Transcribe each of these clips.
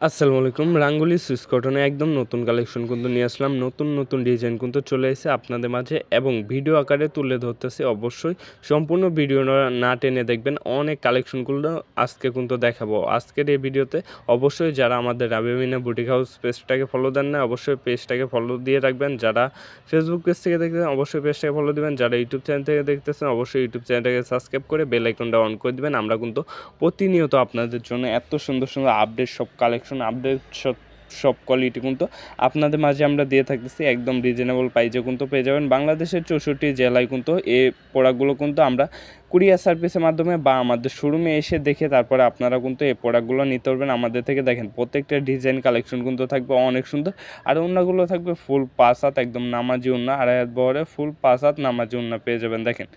আসসালামু আলাইকুম। রাঙ্গুলি সুইস কটনে একদম নতুন কালেকশন কিন্তু নিয়ে আসলাম। নতুন ডিজাইন কিন্তু চলে এসেছে আপনাদের মাঝে এবং ভিডিও আকারে তুলে ধরতেছি। অবশ্যই সম্পূর্ণ ভিডিও না টেনে দেখবেন। অনেক কালেকশনগুলো আজকে কিন্তু দেখাবো। আজকের এই ভিডিওতে অবশ্যই যারা আমাদের রাবিমিনা বুটিক হাউস পেজটাকে ফলো দেন না, অবশ্যই পেজটাকে ফলো দিয়ে রাখবেন। যারা ফেসবুক পেজ থেকে দেখতেছেন অবশ্যই পেজটাকে ফলো দিবেন। যারা ইউটিউব চ্যানেল থেকে দেখতেছেন অবশ্যই ইউটিউব চ্যানেলটাকে সাবস্ক্রাইব করে বেল আইকনটা অন করে দিবেন। আমরা কিন্তু প্রতিনিয়ত আপনাদের জন্য এত সুন্দর সুন্দর আপডেট সব কালেকশন আপডেট সব কোয়ালিটি কিন্তু আপনাদের মাঝে আমরা দিয়ে থাকতেছি। একদম রিজনেবল প্রাইসে কিন্তু পেয়ে যাবেন। বাংলাদেশের 64 জেলায় কিন্তু এই প্রোডাক্টগুলো কিন্তু আমরা কুরিয়ার সার্ভিসের মাধ্যমে বা আমাদের শোরুমে এসে দেখে তারপরে আপনারা কিন্তু এই প্রোডাক্টগুলো নিতে পারবেন আমাদের থেকে। দেখেন প্রত্যেকটা ডিজাইন কালেকশন কিন্তু থাকবে অনেক সুন্দর, আর ওড়নাগুলো থাকবে ফুল 5 হাত একদম নামাজি ওড়না, 2.5 হাত বহরে ফুল 5 হাত নামাজি ওড়না পেয়ে যাবেন। দেখেন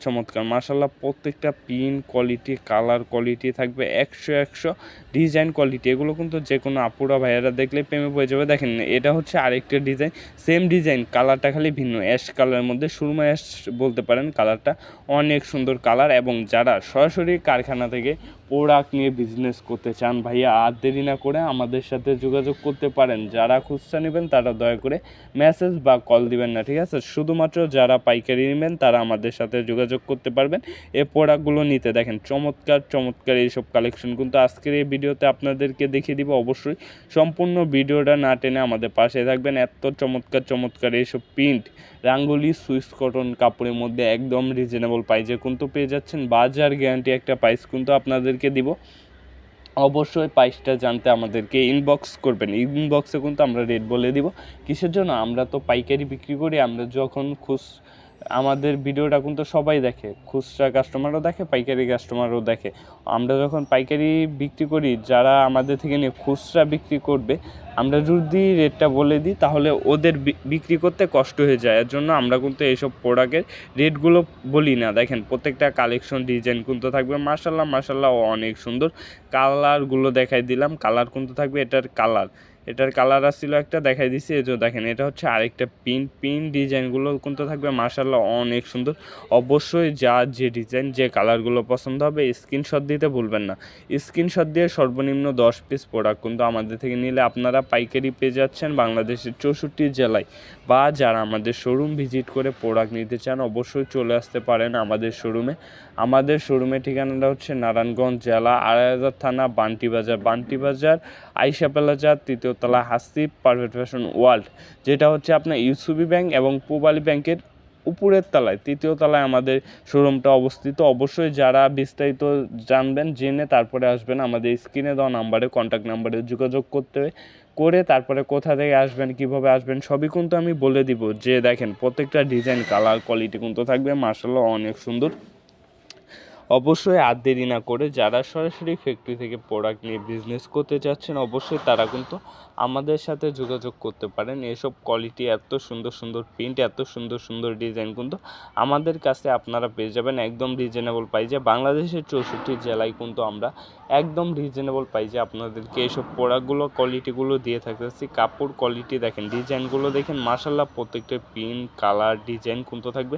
চমৎকার মাশাআল্লাহ, প্রত্যেকটা পিন কোয়ালিটি কালার কোয়ালিটি থাকবে 100 ডিজাইন কোয়ালিটি। এগুলো কিন্তু যে কোনো আপুরা ভাইয়ারা দেখলে প্রেমে পড়ে যাবে। দেখেন এটা হচ্ছে আরেকটা ডিজাইন, সেম ডিজাইন কালারটা খালি ভিন্ন, অ্যাশ কালারের মধ্যে সুরমা অ্যাশ বলতে পারেন। কালারটা অনেক সুন্দর কালার। এবং যারা সরাসরি কারখানা থেকে প্রোডাক্ট নিয়ে বিজনেস করতে চান ভাইয়া, আর দেরি না করে আমাদের সাথে যোগাযোগ করতে পারেন। যারা খুচরা নেবেন তারা দয়া করে মেসেজ বা কল দিবেন না, ঠিক আছে? শুধুমাত্র যারা পাইকারি নেবেন তারা আমাদের সাথে যোগাযোগ করতে পারবেন এই প্রোডাক্টগুলো নিতে। দেখেন চমৎকার এইসব কালেকশন কিন্তু আজকের এই ভিডিওতে আপনাদেরকে দেখিয়ে দিব। অবশ্যই সম্পূর্ণ ভিডিওটা না টেনে আমাদের পাশে থাকবেন। এত চমৎকার এইসব প্রিন্ট রাঙ্গুলি সুইস কটন কাপড়ের মধ্যে একদম রিজনেবল প্রাইসে কিন্তু পেয়ে যাচ্ছেন। বাজার গ্যারান্টি একটা প্রাইস কিন্তু আপনাদেরকে দিব। অবশ্যই প্রাইসটা জানতে আমাদেরকে ইনবক্স করবেন। ইনবক্সে কিন্তু আমরা রেট বলে দিব। কিসের জন্য? আমরা তো পাইকারি বিক্রি করি। আমরা যখন আমাদের ভিডিওটা কিন্তু সবাই দেখে, খুচরা কাস্টমারও দেখে, পাইকারি কাস্টমারও দেখে। আমরা যখন পাইকারি বিক্রি করি, যারা আমাদের থেকে নিয়ে খুচরা বিক্রি করবে, আমরা যদি রেটটা বলে দিই তাহলে ওদের বিক্রি করতে কষ্ট হয়ে যায়। এর জন্য আমরা কিন্তু এইসব প্রোডাক্টের রেটগুলো বলি না। দেখেন প্রত্যেকটা কালেকশন ডিজাইন কিন্তু থাকবে মাশাল্লাহ অনেক সুন্দর। কালারগুলো দেখাই দিলাম, কালার কিন্তু থাকবে। এটার কালার আসছিল একটা, দেখাই দিছি। এই যে দেখেন এটা হচ্ছে আরেকটা পিন ডিজাইনগুলো কিন্তু থাকবে মাশাল্লাহ অনেক সুন্দর। অবশ্যই যার যে ডিজাইন যে কালারগুলো পছন্দ হবে স্ক্রিনশট দিতে ভুলবেন না। স্ক্রিনশট দিয়ে সর্বনিম্ন 10 পিস প্রোডাক্ট কিন্তু আমাদের থেকে নিলে আপনারা পাইকারি পেয়ে যাচ্ছেন বাংলাদেশের 64 জেলায়। বা যারা আমাদের শোরুম ভিজিট করে প্রোডাক্ট নিতে চান অবশ্যই চলে আসতে পারেন আমাদের শোরুমে। আমাদের শোরুমের ঠিকানাটা হচ্ছে নারায়ণগঞ্জ জেলা, 2.5 থানা, বান্টি বাজার আইসা প্লাজা, 3য় তলা, হাসিব পারফেক্ট ফ্যাশন ওয়ার্ল্ড, যেটা হচ্ছে আপনার ইউসিবি ব্যাংক এবং পূবালী ব্যাংকের উপরের তলায় 3য় তলায় আমাদের শোরুমটা অবস্থিত। অবশ্যই যারা বিস্তারিত জানবেন জেনে তারপরে আসবেন। আমাদের স্ক্রিনে দেওয়া নাম্বারে কন্ট্যাক্ট নাম্বারে যোগাযোগ করে তারপরে কোথা থেকে আসবেন, কিভাবে আসবেন সবই কিন্তু আমি বলে দিব। যে দেখেন প্রত্যেকটা ডিজাইন কালার কোয়ালিটি কিন্তু থাকবে মাশাআল্লাহ অনেক সুন্দর। অবশ্যই আর দেরি না করে যারা সরাসরি ফ্যাক্টরি থেকে প্রোডাক্ট নিয়ে বিজনেস করতে চাচ্ছেন অবশ্যই তারা কিন্তু আমাদের সাথে যোগাযোগ করতে পারেন। এসব কোয়ালিটি এত সুন্দর প্রিন্ট, এত সুন্দর ডিজাইন কিন্তু আমাদের কাছে আপনারা পেয়ে যাবেন একদম রিজনেবল প্রাইসে। বাংলাদেশের 64 জেলায় কিন্তু আমরা একদম রিজনেবল প্রাইসে আপনাদেরকে এইসব প্রোডাক্টগুলো কোয়ালিটিগুলো দিয়ে থাকতেছি। কাপড় কোয়ালিটি দেখেন, ডিজাইনগুলো দেখেন মাশাআল্লাহ, প্রত্যেকটা প্রিন্ট কালার ডিজাইন কিন্তু থাকবে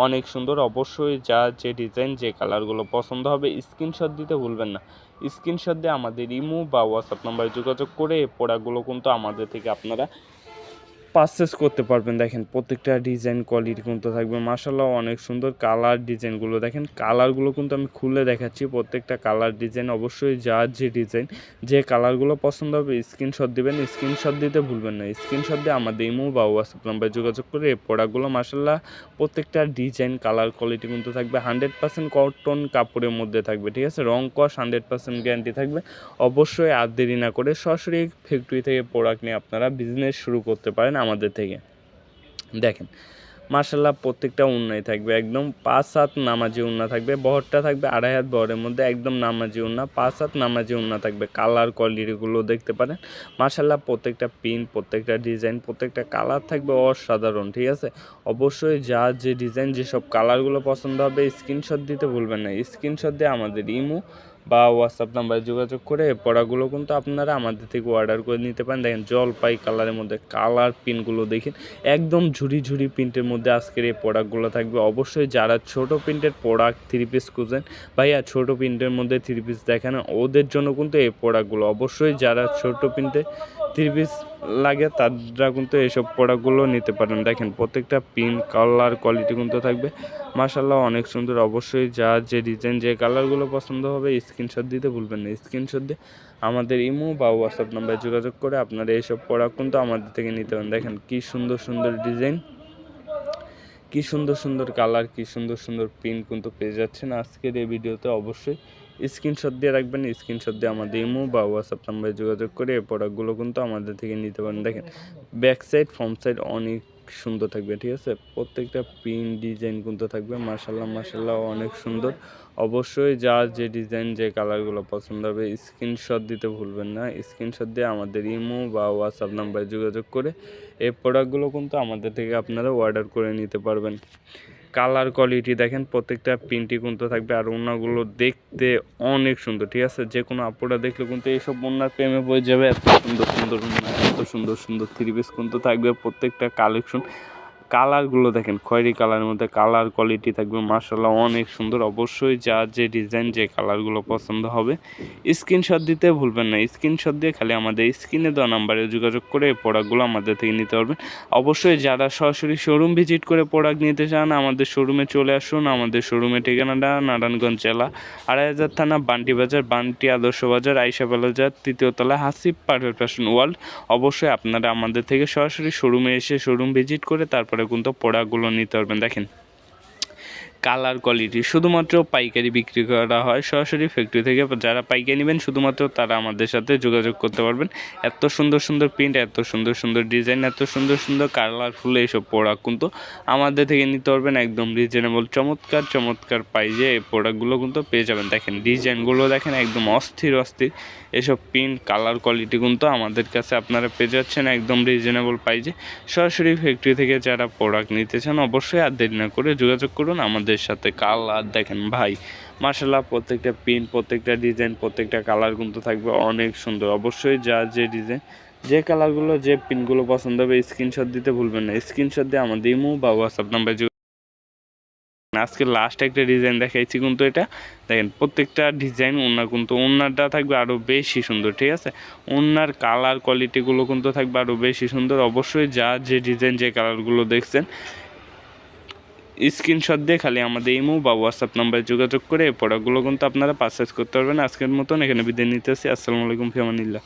অনেক সুন্দর। অবশ্যই যে ডিজাইন যে কালারগুলো পছন্দ হবে স্ক্রিনশট দিতে ভুলবেন না। স্ক্রিনশট দিয়ে আমাদের ইমো বা হোয়াটসঅ্যাপ নাম্বারে যোগাযোগ করে এই প্রোডাক্টগুলো কিন্তু আমাদের থেকে আপনারা পারচেস করতে পারবেন। দেখেন প্রত্যেকটা ডিজাইন কোয়ালিটি কিন্তু থাকবে মাশাআল্লাহ অনেক সুন্দর। কালার ডিজাইনগুলো দেখেন, কালারগুলো কিন্তু আমি খুলে দেখাচ্ছি। প্রত্যেকটা কালার ডিজাইন অবশ্যই যার যে ডিজাইন যে কালারগুলো পছন্দ হবে স্ক্রিনশট দিবেন। স্ক্রিনশট দিতে ভুলবেন না। স্ক্রিনশট দিয়ে আমাদের ইমো বা হোয়াটসঅ্যাপ নাম্বারে যোগাযোগ করে এই প্রোডাক্টগুলো মাশাআল্লাহ প্রত্যেকটা ডিজাইন কালার কোয়ালিটি কিন্তু থাকবে 100% কটন কাপড়ের মধ্যে থাকবে, ঠিক আছে? রং কস 100% গ্যারান্টি থাকবে। অবশ্যই আর দেরি না করে সরাসরি ফ্যাক্টরি থেকে প্রোডাক্ট নিয়ে আপনারা বিজনেস শুরু করতে পারেন আমাদের থেকে। দেখেন মাশাআল্লাহ প্রত্যেকটা ওড়নাই থাকবে একদম 5 হাত নামাজি ওড়না থাকবে। বহরটা থাকবে 2.5 হাত বহরের মধ্যে একদম নামাজি ওড়না, 5 হাত নামাজি ওড়না থাকবে। কালার কোয়ালিটিগুলো দেখতে পারেন মাশাআল্লাহ, প্রত্যেকটা প্রিন্ট প্রত্যেকটা ডিজাইন প্রত্যেকটা কালার থাকবে অসাধারণ, ঠিক আছে? অবশ্যই যার যে ডিজাইন যেসব কালারগুলো পছন্দ হবে স্ক্রিনশট দিতে ভুলবেন না। স্ক্রিনশট দিয়ে আমাদের ইমো বা হোয়াটসঅ্যাপ নাম্বারে যোগাযোগ করে এই প্রোডাক্টগুলো কিন্তু আপনারা আমাদের থেকে অর্ডার করে নিতে পারেন। দেখেন জলপাই কালারের মধ্যে কালার প্রিন্টগুলো দেখেন একদম ঝুরি ঝুরি প্রিন্টের মধ্যে আজকের এই প্রোডাক্টগুলো থাকবে। অবশ্যই যারা ছোট প্রিন্টের প্রোডাক্ট 3 পিস খুঁজেন, ভাইয়া ছোট প্রিন্টের মধ্যে 3 পিস দেখেন, ওদের জন্য কিন্তু এই প্রোডাক্টগুলো। অবশ্যই যারা ছোট প্রিন্টে 3 পিস লাগে তারা কিন্তু এইসব প্রোডাক্টগুলো নিতে পারেন। দেখেন প্রত্যেকটা প্রিন্ট কালার কোয়ালিটি কিন্তু থাকবে মাশাআল্লাহ অনেক সুন্দর। অবশ্যই যার যে ডিজাইন যে কালারগুলো পছন্দ হবে স্ক্রিনশট দিতে ভুলবেন না। স্ক্রিনশট দিয়ে আমাদের ইমো বা হোয়াটসঅ্যাপ নাম্বারে যোগাযোগ করে আপনারা এইসব প্রোডাক্ট কিন্তু আমাদের থেকে নিতে পারেন। দেখেন কি সুন্দর সুন্দর ডিজাইন, কি সুন্দর সুন্দর কালার, কি সুন্দর সুন্দর প্রিন্ট কিন্তু পেয়ে যাচ্ছেন আজকের এই ভিডিওতে। অবশ্যই স্ক্রিনশট দিয়ে রাখবেন, স্ক্রিনশট দিয়ে আমাদের ইমো বা হোয়াটসঅ্যাপ নাম্বারে যোগাযোগ করে এই প্রোডাক্টগুলো কিন্তু আমাদের থেকে নিতে পারেন। দেখেন ব্যাক সাইড ফ্রন্ট সাইড অনেক সুন্দর থাকবে, ঠিক আছে। প্রত্যেকটা প্রিন্ট ডিজাইন কিন্তু থাকবে মাশাআল্লাহ মাশাআল্লাহ অনেক সুন্দর। অবশ্যই যার যে ডিজাইন যে কালারগুলো পছন্দ হবে স্ক্রিনশট দিতে ভুলবেন না। স্ক্রিনশট দিয়ে আমাদের ইমো বা হোয়াটসঅ্যাপ নাম্বারে যোগাযোগ করে এই প্রোডাক্টগুলো কিন্তু আমাদের থেকে আপনারা অর্ডার করে নিতে পারবেন। কালার কোয়ালিটি দেখেন প্রত্যেকটা প্রিন্টই কিন্তু থাকবে, আর ওড়নাগুলো দেখতে অনেক সুন্দর, ঠিক আছে। যে কোনো আপুরা দেখলে কিন্তু এইসব ওড়নার প্রেমে পড়ে যাবে। এত সুন্দর সুন্দর ওড়না, এত সুন্দর সুন্দর 3 পিস কিন্তু থাকবে প্রত্যেকটা কালেকশন। কালারগুলো দেখেন খয়েরি কালারের মধ্যে কালার কোয়ালিটি থাকবে মাশাআল্লাহ অনেক সুন্দর। অবশ্যই যার যে ডিজাইন যে কালারগুলো পছন্দ হবে স্ক্রিনশট দিতে ভুলবেন না। স্ক্রিনশট দিয়ে খালি আমাদের স্ক্রিনে দেওয়া নাম্বারে যোগাযোগ করে এই প্রোডাক্টগুলো আমাদের থেকে নিতে পারবেন। অবশ্যই যারা সরাসরি শোরুম ভিজিট করে প্রোডাক্ট নিতে চান আমাদের শোরুমে চলে আসুন। আমাদের শোরুমের ঠিকানাটা নারায়ণগঞ্জ জেলা ২৮০০ থানা বান্টি বাজার, বান্টি আদর্শ বাজার, আইসা বাজার, ৩য় তলা, হাসিব পারফেক্ট ফ্যাশন ওয়ার্ল্ড। অবশ্যই আপনারা আমাদের থেকে সরাসরি শোরুমে এসে শোরুম ভিজিট করে তারপরে কিন্তু প্রোডাক্টগুলো নিতে পারবেন। দেখেন কালার কোয়ালিটি শুধুমাত্র পাইকারি বিক্রি করা হয় সরাসরি ফ্যাক্টরি থেকে। যারা পাইকারি নেবেন শুধুমাত্র তারা আমাদের সাথে যোগাযোগ করতে পারবেন। এত সুন্দর সুন্দর প্রিন্ট, এত সুন্দর সুন্দর ডিজাইন, এত সুন্দর সুন্দর কালারফুল এইসব প্রোডাক্ট কিন্তু আমাদের থেকে নিতে পারবেন একদম রিজনেবল। চমৎকার চমৎকার প্রাইজে এই প্রোডাক্টগুলো কিন্তু পেয়ে যাবেন। দেখেন ডিজাইনগুলো দেখেন একদম অস্থির অস্থির এসব প্রিন্ট কালার কোয়ালিটি কিন্তু আমাদের কাছে আপনারা পেয়ে যাচ্ছেন একদম রিজনেবল প্রাইজে। সরাসরি ফ্যাক্টরি থেকে যারা প্রোডাক্ট নিতে চান অবশ্যই আর দেরি না করে যোগাযোগ করুন আমাদের সাথে। কালার দেখেন ভাই মাশাআল্লাহ প্রত্যেকটা প্রিন্ট, প্রত্যেকটা ডিজাইন, প্রত্যেকটা কালার কিন্তু থাকবে অনেক সুন্দর। অবশ্যই যার যে ডিজাইন যে কালারগুলো যে প্রিন্টগুলো পছন্দ হবে স্ক্রিনশট দিতে ভুলবেন না। স্ক্রিনশট দিয়ে আমাদের ইমো বা হোয়াটসঅ্যাপ নাম্বারে আজকে লাস্ট একটা ডিজাইন দেখাইছি কিন্তু এটা দেখেন প্রত্যেকটা ডিজাইন ওনার কিন্তু ওনারটা থাকবে আরও বেশি সুন্দর, ঠিক আছে। ওনার কালার কোয়ালিটিগুলো কিন্তু থাকবে আরও বেশি সুন্দর। অবশ্যই যা যে ডিজাইন যে কালারগুলো দেখছেন স্ক্রিনশট দিয়ে খালি আমাদের ইমো বা হোয়াটসঅ্যাপ নাম্বারে যোগাযোগ করে এই প্রোডাক্টগুলো কিন্তু আপনারা পারচেস করতে পারবেন। আজকের মতন এখানে বিদায় নিতেছি। আসসালামু আলাইকুম, ফি আমানিল্লাহ।